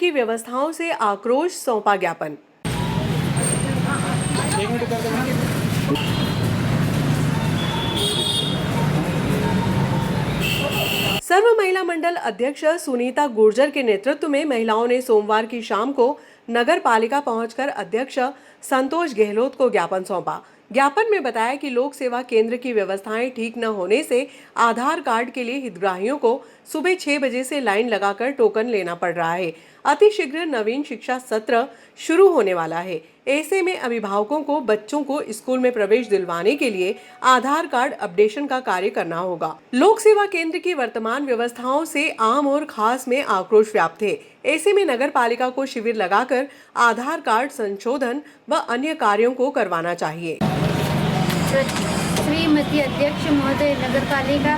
की व्यवस्थाओं से आक्रोश, सौंपा ज्ञापन। सर्व महिला मंडल अध्यक्ष सुनीता गुर्जर के नेतृत्व में महिलाओं ने सोमवार की शाम को नगर पालिका पहुंचकर अध्यक्ष संतोष गहलोत को ज्ञापन सौंपा। ज्ञापन में बताया कि लोक सेवा केंद्र की व्यवस्थाएं ठीक न होने से आधार कार्ड के लिए हितग्राहियों को सुबह 6 बजे से लाइन लगाकर टोकन लेना पड़ रहा है। अतिशीघ्र नवीन शिक्षा सत्र शुरू होने वाला है। ऐसे में अभिभावकों को बच्चों को स्कूल में प्रवेश दिलवाने के लिए आधार कार्ड अपडेशन का कार्य करना होगा। लोक सेवा केंद्र की वर्तमान व्यवस्थाओं से आम और खास में आक्रोश व्याप्त है। ऐसे में नगर पालिका को शिविर लगाकर आधार कार्ड संशोधन व अन्य कार्यों को करवाना चाहिए। श्रीमती अध्यक्ष महोदय, नगर पालिका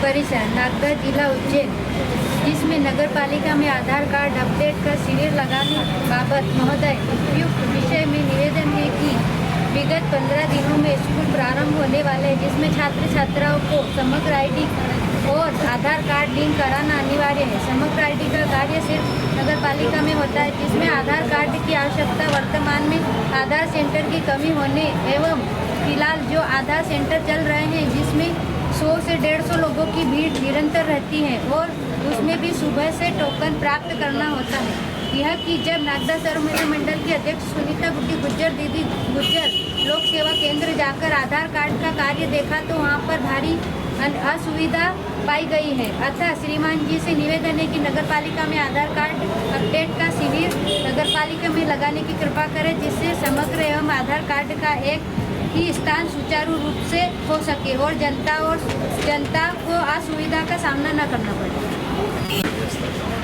परिसर नागदा, जिला उज्जैन, जिसमें नगर पालिका में आधार कार्ड अपडेट का शिविर लगाने बाबत महोदय उपयुक्त विषय में निवेदन है कि विगत 15 दिनों में स्कूल प्रारंभ होने वाले हैं, जिसमें छात्र छात्राओं को समग्र आईडी और आधार कार्ड लिंक कराना अनिवार्य है। समग्र आईडी का कार्य सिर्फ नगर पालिका में होता है, जिसमें आधार कार्ड की आवश्यकता वर्तमान में आधार सेंटर की कमी होने एवं फिलहाल जो आधार सेंटर चल रहे हैं जिसमें 100 से 150 लोगों की भीड़ निरंतर रहती है और उसमें भी सुबह से टोकन प्राप्त करना होता है। यह कि जब नागदा सर्व महिला मंडल की अध्यक्ष सुनीता गुर्जर दीदी गुर्जर लोक सेवा केंद्र जाकर आधार कार्ड का कार्य देखा तो वहां पर भारी असुविधा पाई गई है। अतः श्रीमान जी से निवेदन है कि नगर पालिका में आधार कार्ड अपडेट का शिविर नगर पालिका में लगाने की कृपा करें, जिससे समग्र एवं आधार कार्ड का एक ही स्थान सुचारू रूप से हो सके और जनता को असुविधा का सामना न करना पड़े।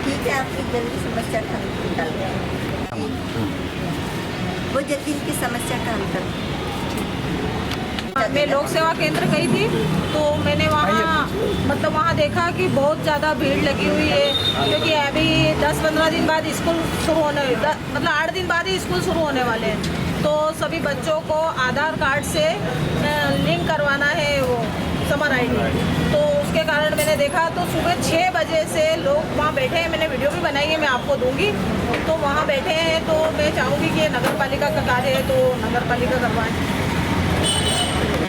ठीक है, आपकी जल्दी समस्या का हल निकाल दें। वो जल्दी इनकी समस्या का हल कर। मैं लोक सेवा केंद्र गई थी तो मैंने वहाँ देखा कि बहुत ज़्यादा भीड़ लगी हुई है, क्योंकि अभी 10-15 दिन बाद स्कूल शुरू होने 8 दिन बाद ही स्कूल शुरू होने वाले हैं। तो सभी बच्चों को आधार कार्ड से लिंक करवाना है वो समर आईडी। तो उसके कारण मैंने देखा तो सुबह 6 बजे से लोग वहाँ बैठे हैं। मैंने वीडियो भी बनाई है, मैं आपको दूंगी। तो वहाँ बैठे हैं तो मैं चाहूँगी कि नगर पालिका का कार्य है तो नगर पालिका करवाएं।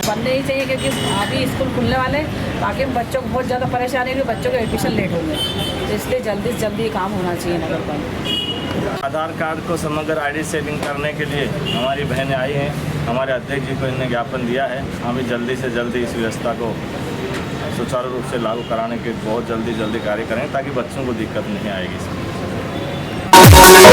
बनने ही चाहिए, क्योंकि अभी स्कूल खुलने वाले, बाकी बच्चों को बहुत ज़्यादा परेशानी है, बच्चों के एडमिशन लेट होंगे, तो इसलिए जल्दी से जल्दी काम होना चाहिए नगर पालिका। आधार कार्ड को समग्र आईडी से लिंक करने के लिए हमारी बहनें आई हैं, हमारे अध्यक्ष जी को इन्हें ज्ञापन दिया है। हम भी जल्दी से जल्दी इस व्यवस्था को सुचारू रूप से लागू कराने के बहुत जल्दी कार्य करें, ताकि बच्चों को दिक्कत नहीं आएगी।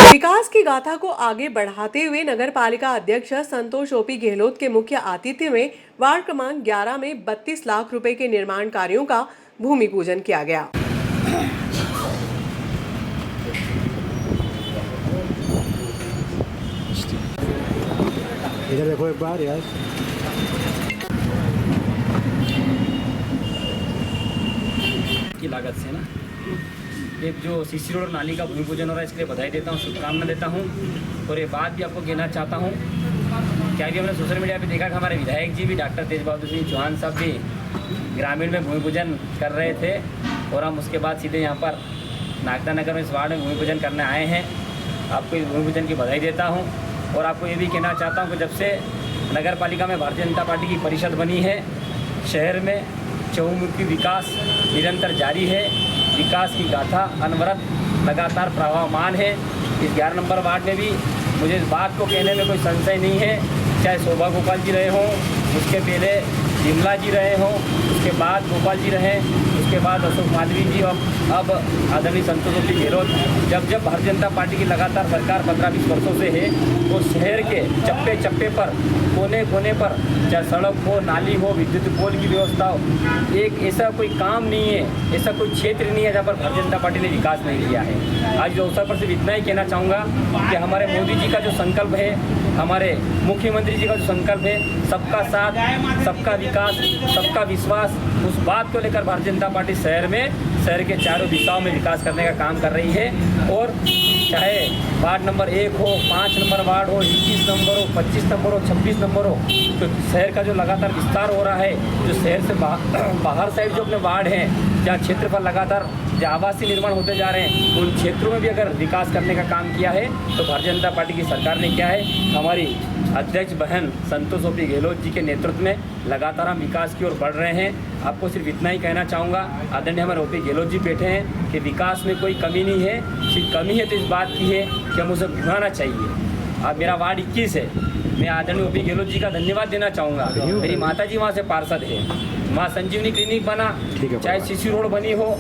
विकास की गाथा को आगे बढ़ाते हुए नगर पालिका अध्यक्ष संतोष ओपी गहलोत के मुख्य आतिथ्य में वार्ड क्रमांक 11 में 32 लाख रुपए के निर्माण कार्यों का भूमि पूजन किया गया। इधर देखो एक बार यार। की लागत से ना एक जो सीसी रोड और नाली का भूमि पूजन हो रहा है, इसके लिए बधाई देता हूँ, शुभकामना देता हूँ। और ये बात भी आपको कहना चाहता हूँ, क्या कि हमने सोशल मीडिया पे देखा कि हमारे विधायक जी भी डॉक्टर तेज बहादुर सिंह चौहान साहब भी ग्रामीण में भूमि पूजन कर रहे थे, और हम उसके बाद सीधे यहाँ पर नागदा नगर में इस वार्ड में भूमि पूजन करने आए हैं। आपको इस भूमि पूजन की बधाई देता हूँ और आपको ये भी कहना चाहता हूँ कि जब से नगर पालिका में भारतीय जनता पार्टी की परिषद बनी है, शहर में चहुमुखी विकास निरंतर जारी है। विकास की गाथा अनवरत लगातार प्रवाहमान है। इस 11 नंबर वार्ड में भी मुझे इस बात को कहने में कोई संशय नहीं है, चाहे शोभा गोपाल जी रहे हों, उसके पहले विमला जी रहे हों, उसके बाद गोपाल जी रहे, उसके बाद अशोक मालवी जी, और अब आदरणीय संतोष ओपी गहलोत। जब भारतीय जनता पार्टी की लगातार सरकार 15-20 वर्षों से है, तो शहर के चप्पे चप्पे पर, कोने कोने पर, चाहे सड़क हो, नाली हो, विद्युत पोल की व्यवस्था हो, एक ऐसा कोई काम नहीं है, ऐसा कोई क्षेत्र नहीं है जहाँ पर भारतीय जनता पार्टी ने विकास नहीं किया है। आज जो अवसर पर सिर्फ इतना ही कहना चाहूँगा कि हमारे मोदी जी का जो संकल्प है, हमारे मुख्यमंत्री जी का जो संकल्प है, सबका साथ, सबका विकास, सबका विश्वास, उस बात को लेकर भारतीय जनता पार्टी शहर के चारों दिशाओं में विकास करने का काम कर रही है। और चाहे वार्ड नंबर 1 हो, 5 नंबर वार्ड हो, 21 नंबर हो, 25 नंबर हो, 26 नंबर हो, तो शहर का जो लगातार विस्तार हो रहा है, जो शहर से बाहर साइड जो अपने वार्ड हैं, जहाँ क्षेत्र पर लगातार जो आवासीय निर्माण होते जा रहे हैं उन क्षेत्रों में भी अगर विकास करने का काम किया है तो भारतीय जनता पार्टी की सरकार ने किया है। हमारी अध्यक्ष बहन संतोष ओपी गहलोत जी के नेतृत्व में लगातार हम विकास की ओर बढ़ रहे हैं। आपको सिर्फ इतना ही कहना चाहूँगा, आदरणीय हमारे ओपी गहलोत जी बैठे हैं कि विकास में कोई कमी नहीं है, सिर्फ कमी है तो इस बात की है कि हम उसे बढ़ाना चाहिए। अब मेरा वार्ड 21 है, मैं आदरणीय ओपी गहलोत जी का धन्यवाद देना चाहूँगा। मेरी माता जी वहाँ से पार्षद है, वहाँ संजीवनी क्लिनिक बना, चाहे सीसी रोड बनी हो,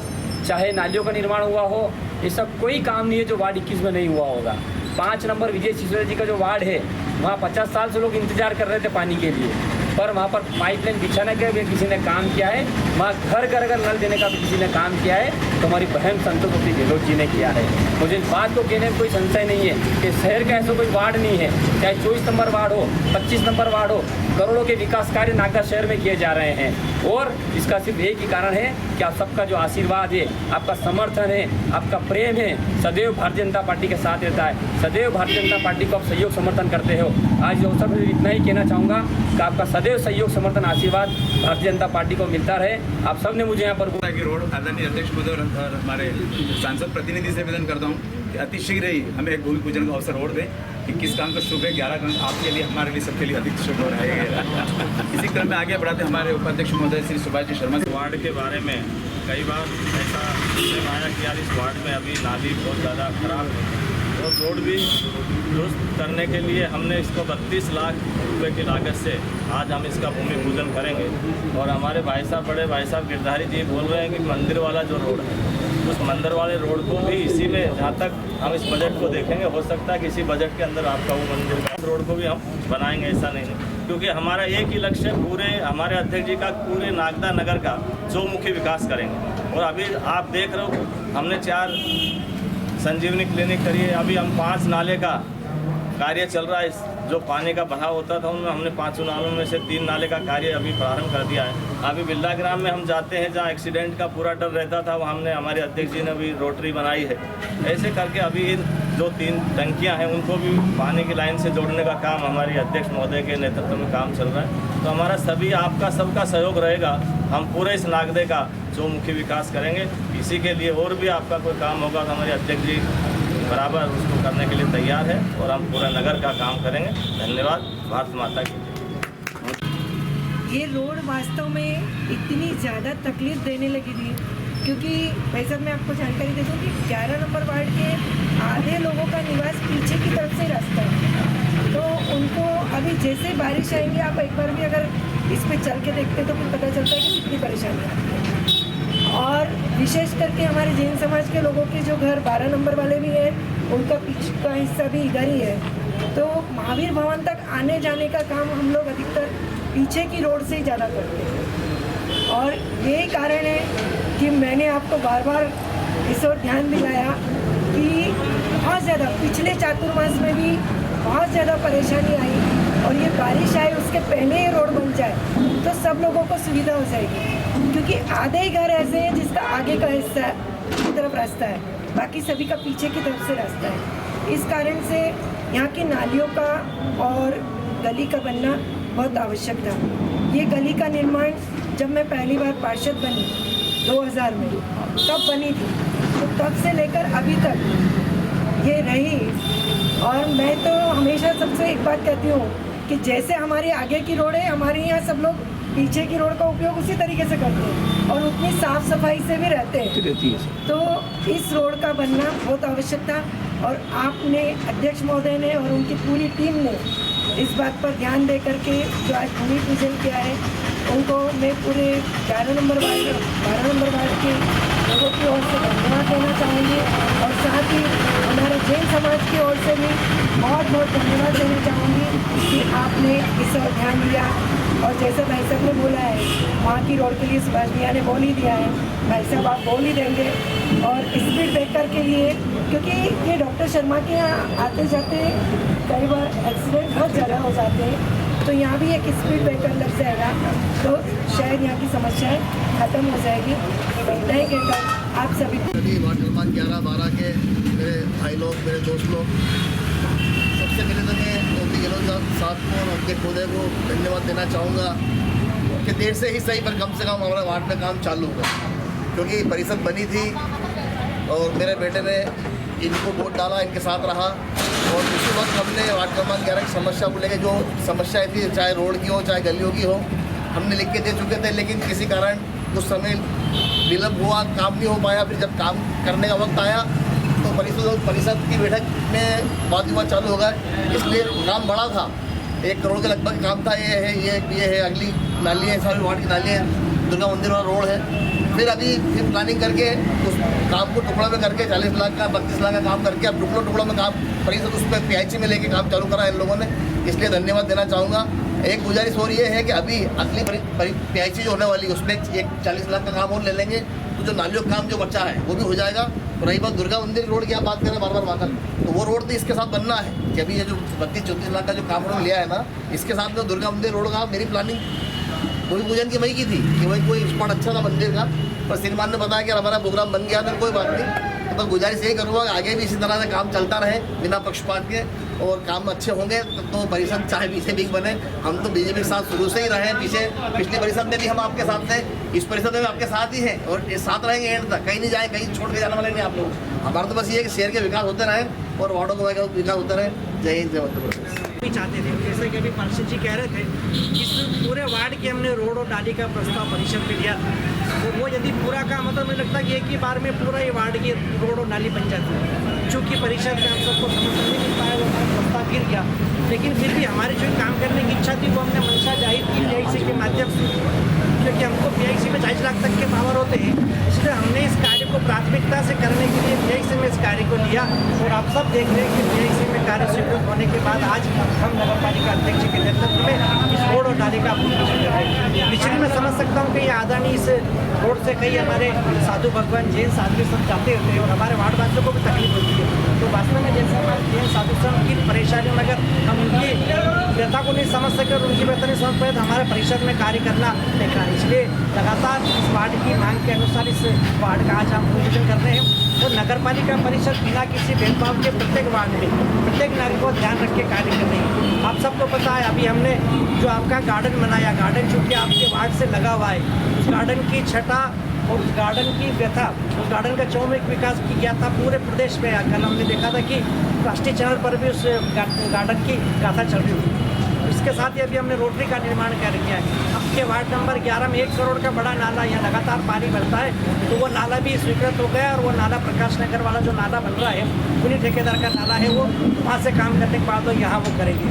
चाहे नालियों का निर्माण हुआ हो, ये सब कोई काम नहीं है जो वार्ड 21 में नहीं हुआ होगा। 5 नंबर विजय सिसोदिया जी का जो वार्ड है, वहाँ 50 साल से लोग इंतजार कर रहे थे पानी के लिए, पर वहाँ पर पाइपलाइन बिछाने का भी किसी ने काम किया है, वहाँ घर घर अगर नल देने का भी किसी ने काम किया है तो हमारी बहन संतोष ओपी गहलोत जी ने किया है। मुझे इस बात को कहने में कोई संशय नहीं है कि शहर का ऐसा कोई वार्ड नहीं है, चाहे 24 नंबर वार्ड हो, 25 नंबर वार्ड हो, करोड़ों के विकास कार्य नागदा शहर में किए जा रहे हैं। और इसका सिर्फ एक ही कारण है कि आप सबका जो आशीर्वाद है, आपका समर्थन है, आपका प्रेम है, सदैव भारतीय जनता पार्टी के साथ रहता है, सदैव भारतीय जनता पार्टी को आप सहयोग समर्थन करते हो। आज इस अवसर पर इतना ही कहना चाहूँगा कि आपका सदैव सहयोग समर्थन आशीर्वाद भारतीय जनता पार्टी को मिलता रहे। आप सब ने मुझे यहाँ पर की रोड आदरणीय अध्यक्ष महोदय और हमारे सांसद प्रतिनिधि से निवेदन करता हूँ कि अतिशीघ्र ही हमें एक भूमि पूजन का अवसर और दें कि किस काम का शुभ है। 11 काम आपके लिए, हमारे लिए, सबके लिए अधिक शुभ हो रहेगा। इसी क्रम में आगे बढ़ाते हमारे उपाध्यक्ष महोदय श्री सुभाष जी शर्मा। वार्ड के बारे में कई बार ऐसा आया कि यार इस वार्ड में अभी नाली बहुत ज़्यादा खराब है और रोड भी दुरुस्त करने के लिए हमने इसको 32 लाख रुपए की लागत से आज हम इसका भूमि पूजन करेंगे। और हमारे भाई साहब, बड़े भाई साहब गिरधारी जी बोल रहे हैं कि मंदिर वाला जो रोड है, उस मंदिर वाले रोड को भी इसी में, जहाँ तक हम इस बजट को देखेंगे, हो सकता है कि इसी बजट के अंदर आपका वो मंदिर का रोड को भी हम बनाएंगे, ऐसा नहीं है। क्योंकि हमारा एक ही लक्ष्य पूरे हमारे अध्यक्ष जी का पूरे नागदा नगर का चौमुखी विकास करेंगे। और अभी आप देख रहे हो हमने 4 संजीवनी क्लिनिक करी है, अभी हम 5 नाले का कार्य चल रहा है। जो पानी का बहाव होता था उनमें हमने 5 नालों में से 3 नाले का कार्य अभी प्रारंभ कर दिया है। अभी बिल्ला ग्राम में हम जाते हैं जहाँ एक्सीडेंट का पूरा डर रहता था, वहाँ हमने, हमारे अध्यक्ष जी ने भी रोटरी बनाई है। ऐसे करके अभी इन जो 3 टंकियाँ हैं उनको भी पानी की लाइन से जोड़ने का काम हमारी अध्यक्ष महोदय के नेतृत्व में काम चल रहा है। तो हमारा सभी, आपका सबका सहयोग रहेगा, हम पूरे इस नागदे का चौमुखी विकास करेंगे। इसी के लिए और भी आपका कोई काम होगा तो हमारे अध्यक्ष जी बराबर उसको करने के लिए तैयार है और हम पूरा नगर का काम करेंगे। धन्यवाद। भारत माता की। ये रोड वास्तव में इतनी ज़्यादा तकलीफ देने लगी थी क्योंकि भाई साहब मैं आपको जानकारी दे दूँ कि 11 नंबर वार्ड के आधे लोगों का निवास पीछे की तरफ से रास्ता है, तो उनको अभी जैसे बारिश आएंगी, आप एक बार भी अगर इस पे चल के देखते तो फिर पता चलता है कि कितनी परेशानी आती है। और विशेष करके हमारे जैन समाज के लोगों के जो घर 12 नंबर वाले भी हैं, उनका पीछे का हिस्सा भी इधर ही है। तो महावीर भवन तक आने जाने का काम हम लोग अधिकतर पीछे की रोड से ही ज़्यादा करते हैं। और यही कारण है कि मैंने आपको बार बार इस ओर ध्यान दिलाया कि बहुत ज़्यादा पिछले चातुर्मास में भी बहुत ज़्यादा परेशानी आई, और ये बारिश आए उसके पहले ये रोड बन जाए तो सब लोगों को सुविधा हो जाएगी। क्योंकि आधे ही घर ऐसे हैं जिसका आगे का हिस्सा की तरफ रास्ता है, बाकी सभी का पीछे की तरफ से रास्ता है। इस कारण से यहाँ की नालियों का और गली का बनना बहुत आवश्यक था। ये गली का निर्माण जब मैं पहली बार पार्षद बनी 2000 में, तब बनी थी, तो तब से लेकर अभी तक ये रही। और मैं तो हमेशा सबसे एक बात कहती हूँ कि जैसे हमारे आगे की रोड है, हमारे यहाँ सब लोग पीछे की रोड का उपयोग उसी तरीके से करते हैं और उतनी साफ सफाई से भी रहते हैं। तो इस रोड का बनना बहुत आवश्यक था और आपने, अध्यक्ष महोदय ने और उनकी पूरी टीम ने इस बात पर ध्यान दे करके जो आज भूमि पूजन किया है, उनको मैं पूरे 11 नंबर वार्ड 12 नंबर वार्ड के लोगों की ओर से धन्यवाद देना चाहूँगी और साथ ही हमारे जैन समाज की ओर से भी बहुत बहुत धन्यवाद देना चाहूँगी कि आपने इस ओर ध्यान दिया। और जैसे भाई साहब ने बोला है, वहाँ की रोड के लिए सुभाष भैया ने बोल ही दिया है, भाई साहब आप बोल ही देंगे। और स्पीड ब्रेकर के लिए, क्योंकि ये डॉक्टर शर्मा के यहाँ आते जाते कई बार एक्सीडेंट बहुत ज़्यादा हो जाते हैं, तो यहाँ भी एक स्पीड ब्रेकर लग जाएगा तो शायद यहाँ की समस्याएं खत्म हो जाएगी। इतना ही कहकर आप सभी वार्ड नंबर 11-12 के मेरे भाई लोग, मेरे दोस्त लोग, सबसे पहले तो मैं ओपी गहलोत साहब को और उनके खुदे को धन्यवाद देना चाहूँगा कि देर से ही सही पर कम से कम हमारे वार्ड में काम चालू हुआ, क्योंकि परिषद बनी थी और मेरे बेटे ने इनको वोट डाला, इनके साथ रहा। और उसी वक्त हमने वार्ड क्रमांक 11 की समस्या को लेकर जो समस्याएं थी, चाहे रोड की हो चाहे गलियों की हो, हमने लिख के दे चुके थे। लेकिन किसी कारण उस समय विलम्ब हुआ, काम नहीं हो पाया। फिर जब काम करने का वक्त आया तो परिषद की बैठक में वाद विवाद चालू हो गया। इसलिए काम बड़ा था, 1 करोड़ के लगभग काम था। ये है, अगली नाली है, सारी वार्ड की नाली है, दुर्गा मंदिर वाला रोड है। फिर प्लानिंग करके उस काम को टुकड़ों में करके 40 लाख का 32 लाख का काम करके अब टुकड़ों में काम परिषद उस पर PIC में लेके काम चालू करा इन लोगों ने। इसलिए धन्यवाद देना चाहूँगा। एक गुजारिश और ये है कि अभी अगली PIC जो होने वाली है उसमें एक 40 लाख का काम और ले लेंगे तो जो नालियों का काम जो बचा है वो भी हो जाएगा। तो रही बात दुर्गा मंदिर रोड की आप बात करें बार बार, तो वो रोड तो इसके साथ बनना है कि अभी ये जो 32-34 लाख का जो काम उन्होंने लिया है ना, इसके साथ में दुर्गा मंदिर रोड का मेरी प्लानिंग भूमि पूजन की वही की थी कि वही कोई स्पॉट अच्छा था मंदिर का, पर श्रीमान ने बताया कि हमारा प्रोग्राम बन गया था। कोई बात नहीं, तो बस गुजारिश यही करूँगा कि आगे भी इसी तरह से काम चलता रहे बिना पक्षपात के, और काम अच्छे होंगे तो परिषद चाहे पीछे भी बने। हम तो BJP के साथ शुरू से ही रहे हैं, पीछे पिछली परिषद में भी हम आपके साथ थे, इस परिषद में भी आपके साथ ही हैं और साथ रहेंगे एंड तक। कहीं नहीं जाए, कहीं छोड़ के जाने वाले नहीं आप लोग। हमारा तो बस ये है कि शहर के विकास होते रहे और वार्डों का विकास होता रहे। जय हिंद, जय मध्य प्रदेश। भी चाहते थे, जैसे कि अभी पार्षद जी कह रहे थे, इस पूरे वार्ड की हमने रोड और नाली का प्रस्ताव परिषद में दिया था। तो वो यदि पूरा काम होता तो मुझे लगता है कि एक ही बार में पूरा ये वार्ड की रोड और नाली बन जाती है। चूँकि परिषद में हम सबको समर्थन नहीं मिल पाया, वो प्रस्ताव गिर गया, लेकिन फिर भी हमारी जो काम करने की इच्छा थी वो हमने मंशा जाहिर की PIC के माध्यम से, क्योंकि हमको PIC में 40 लाख तक के पावर होते हैं। इसलिए हमने इस कार्य को प्राथमिकता से करने के लिए PIC में इस कार्य को लिया और आप सब देख रहे हैं कि PIC में कार्य स्वीकृत होने के बाद आज हम नगर पालिका अध्यक्ष के नेतृत्व में इस रोड और नाली का भूमि पूजन कर रहे हैं। पिछड़ी में समझ सकता हूँ कि ये आदानी इस रोड से कई हमारे साधु भगवान जैन साधु सब जाते होते हैं और हमारे वार्ड वासियों को भी तकलीफ होती है। तो वास्तव में जैसे हमारे जैन साधु संघ की परेशानियों में अगर हम उनकी व्यथा को नहीं समझ सके और उनकी व्यथा नहीं समझ पाए तो हमारे परिषद में कार्य करना बेकार है। इसलिए लगातार इस वार्ड की मांग के अनुसार इस वार्ड का आज हम पूजन कर रहे हैं और नगर पालिका परिषद बिना किसी भेदभाव के प्रत्येक वार्ड में प्रत्येक नागरिक को ध्यान रख के कार्य कर रही है। आप सबको पता है, अभी हमने जो आपका गार्डन बनाया, गार्डन चूँकि आपके वार्ड से लगा हुआ है, उस गार्डन की छटा और उस गार्डन की व्यथा, उस गार्डन का चौमुख विकास की गया था पूरे प्रदेश में। कल हमने देखा था कि राष्ट्रीय चैनल पर भी उस गार्डन की गाथा चल रही थी। इसके साथ ही अभी हमने रोटरी का निर्माण कर किया है। आपके वार्ड नंबर 11 में 1 करोड़ का बड़ा नाला यहाँ लगातार पानी भरता है, तो वो नाला भी स्वीकृत हो गया और वो नाला प्रकाश नगर वाला जो नाला बन रहा है उन्हीं ठेकेदार का नाला है, वो वहाँ से काम करने के बाद तो यहाँ वो करेंगे।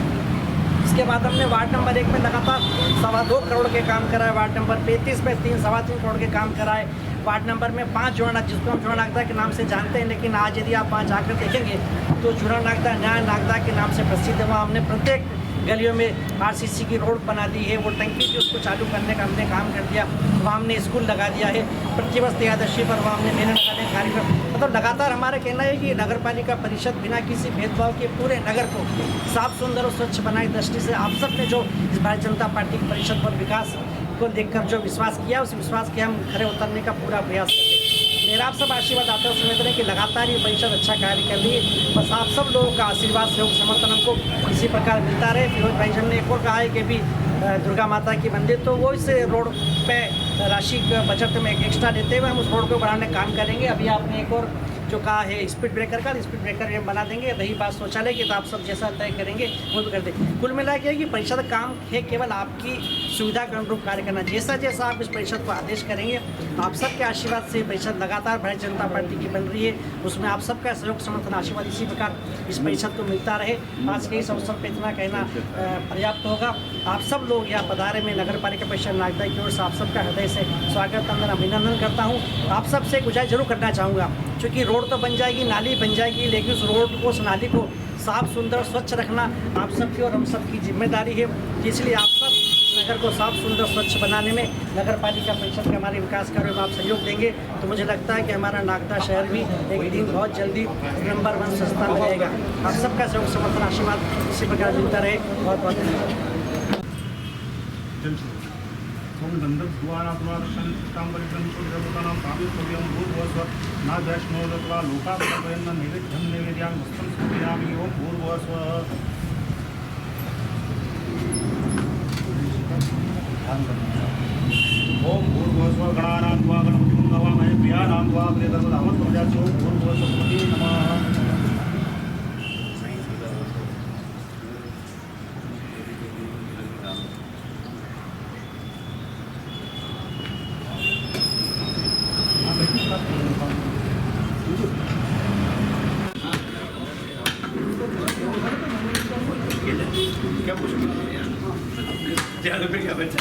इसके बाद हमने वार्ड नंबर 1 में लगातार 2.25 करोड़ के काम कराए, वार्ड नंबर 35 में 3-3.25 करोड़ के काम कराए, वार्ड नंबर में 5 जोड़ा जिसको हम जोड़ा नागदा के नाम से जानते हैं, लेकिन आज यदि आप 5 आकर देखेंगे तो जोड़ा नागदा न्याय नागदा के नाम से प्रसिद्ध है। वहाँ हमने प्रत्येक गलियों में RCC की रोड बना दी है, वो टंकी थी उसको चालू करने का हमने काम कर दिया, वहाँ हमने स्कूल लगा दिया है, प्रतिवर्ष एकादशी पर वहाँ हमने मेले लगाने का कार्यक्रम। मतलब लगातार हमारा कहना है कि नगर पालिका परिषद बिना किसी भेदभाव के पूरे नगर को साफ सुंदर और स्वच्छ बनाने की दृष्टि से आप सब ने जो इस भारतीय जनता पार्टी की परिषद पर विकास को देखकर जो विश्वास किया, उस विश्वास के हम खरे उतरने का पूरा प्रयास करते हैं। मेरा आप सब आशीर्वाद आता है उस समय कि लगातार ये परिषद अच्छा कार्य कर रही है। बस आप सब लोगों का आशीर्वाद सहयोग समर्थन हमको इसी प्रकार मिलता रहे। फिरोज भाई जन ने एक और कहा है कि भी दुर्गा माता की मंदिर, तो वो इस रोड पे राशि बजट में एक्स्ट्रा देते हुए हम उस रोड को बढ़ाने का काम करेंगे। अभी आपने एक और जो कहा है स्पीड ब्रेकर का, स्पीड ब्रेकर हम बना देंगे। रही बात शौचालय की, तो आप सब जैसा तय करेंगे वो भी कर देंगे। कुल मिला के कि परिषद काम है केवल आपकी सुविधा के अनुरूप कार्य करना। जैसा जैसा आप इस परिषद को आदेश करेंगे, आप सबके आशीर्वाद से परिषद लगातार भारतीय जनता पार्टी की बन रही है, उसमें आप सबका सहयोग समर्थन आशीर्वाद इसी प्रकार इस परिषद को मिलता रहे। आज के इस अवसर पर इतना कहना पर्याप्त होगा। आप सब लोग यहाँ पधारे में नगर पालिका परिषद नागदा की ओर से आप सबका हृदय से स्वागत अभिनंदन करता हूँ। आप सबसे गुजारिश जरूर करना चाहूँगा, चूँकि रोड तो बन जाएगी, नाली बन जाएगी, लेकिन उस रोड को, उस नाली को साफ सुंदर स्वच्छ रखना आप सबकी और हम सबकी जिम्मेदारी है। इसलिए आप सब नगर को साफ सुंदर स्वच्छ बनाने में नगर पालिका परिषद के हमारे विकास कार्यों में आप सहयोग देंगे तो मुझे लगता है कि हमारा नागदा शहर भी एक दिन बहुत जल्दी नंबर 1 संस्थान में जाएगा। आप सबका सहयोग समर्थन आशीर्वाद इसी प्रकार मिलता रहे। बहुत बहुत धन्यवाद। न वैष्णोदत्वा लोकापयन्न नैवेद्यं नैवेद्यान् वस्त्रं समर्पयामि। ओम भूर्भुवः स्वः। ओम भूर्भुवः स्वः। गणानां त्वा गणपतिं नमामहे। प्रियाणां वा प्रियधर्मधामत् प्रजास्यो भूर्भुवस्वस्मति नमः। क्या पूछोगे यार? ज़्यादा पे क्या बचा?